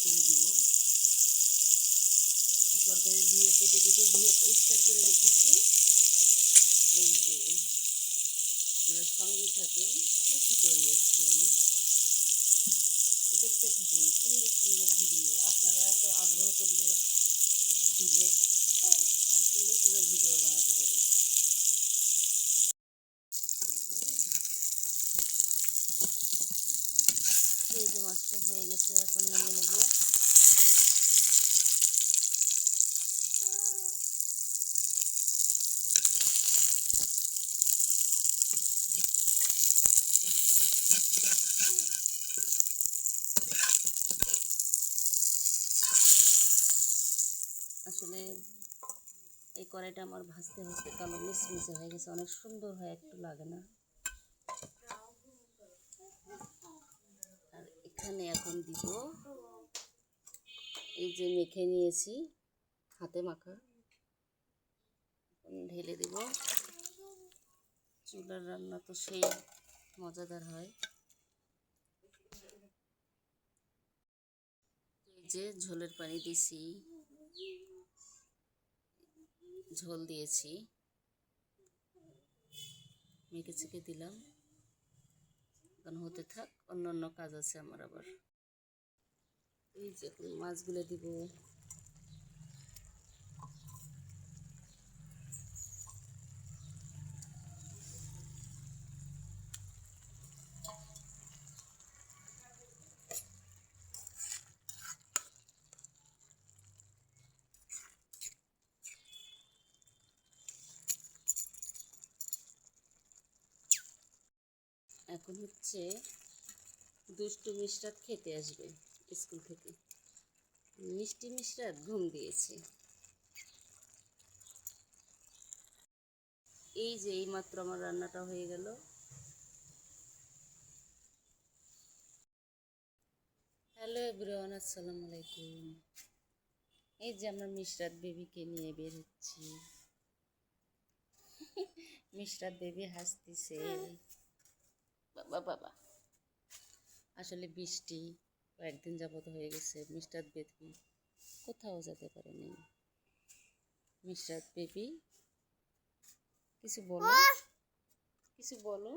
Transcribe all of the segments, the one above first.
ভিতরে দিব। তরকারি দিয়ে কেটে কেটে ধুয়ে পরিষ্কার করে রেখেছি। এই যে আপনারা সঙ্গে থাকুন, কী করে যাচ্ছি আমি, দেখতে থাকুন সুন্দর সুন্দর ভিডিও। আপনারা তো আগ্রহ করলে দিলে আমি সুন্দর সুন্দর ভিডিও বানাতে পারি। এই যে মাছটা হয়ে গেছে, এখন নামিয়ে নেব। আসলে এই কড়াইটা আমার ভাজতে ভাজতে কালো মিশমিশে হয়ে গেছে, অনেক সুন্দর হয়, একটু লাগে না। আর এখানে এখন দিব এই যে মেখে নিয়েছি, হাতে মাখা, ঢেলে দেব। চুলার রান্না তো সেই মজাদার হয়। এই যে ঝোলের পানি দিছি, ঝোল দিয়েছি, মেখে চেখে দিলাম। এখন হতে থাক, অন্য অন্য কাজ আছে আমার আবার। এই যে মাছগুলো দিব। এখন হচ্ছে দুষ্টু মিশরাত খেতে আসবে স্কুল থেকে। মিষ্টি মিশরাত ঘুম দিয়েছে। এই যে এইমাত্র আমার রান্নাটা হয়ে গেল। হ্যালো এভরিওয়ান, আসসালামু আলাইকুম। এই যে আমরা মিশরাত বেবিকে নিয়ে বের হচ্ছি। মিশরাত বেবি হাসতেছে। বাবা বাবা, আসলে বৃষ্টি কয়েকদিন যাবত হয়ে গেছে, মিশরাত বেবি কোথাও যেতে পারেনি। মিশরাত বেবি কিছু বলো, কিছু বলো।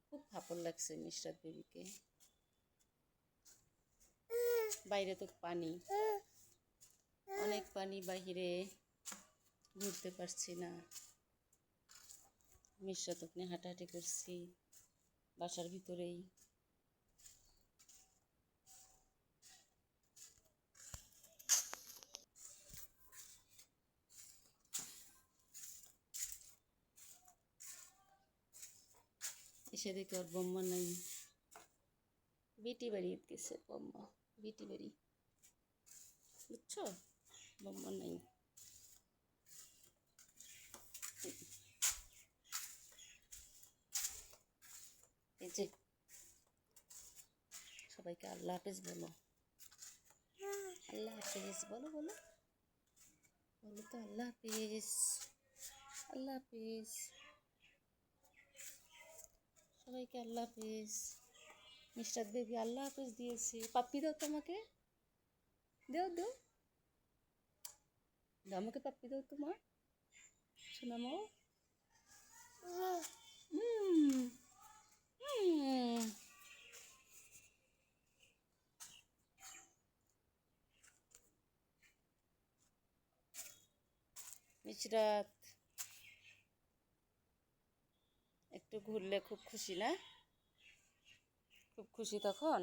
খুব ফাপড় লাগছে মিশরাত বেবিকে। বাইরে তো পানি, অনেক পানি, বাইরে ঘুরতে পারছি না। মিশরাত ওখানে হাঁটাহাঁটি করছি বাসার ভিতরেই। এসে দেখে ওর বম্মা নাই, বিটি বাড়ি গেছে বম্মা, বিটি বাড়ি, বুঝছো, বম্মা নাই। এই যে সবাইকে আল্লাহ হাফেজ বলো, আল্লাহ হাফেজ বলো, বলো বলো তো, আল্লাহ হাফেজ, আল্লাহ হাফেজ, সবাইকে আল্লাহ হাফেজ। মিস্টার বেবি আল্লাহ হাফেজ দিয়েছে। পাপ্পি দাও তোমাকে, দাও দাও দাও, আমাকে পাপ্পি দাও তোমার শোনামো। মিশরাত একটু ঘুরলে খুব খুশি না? খুব খুশি তখন।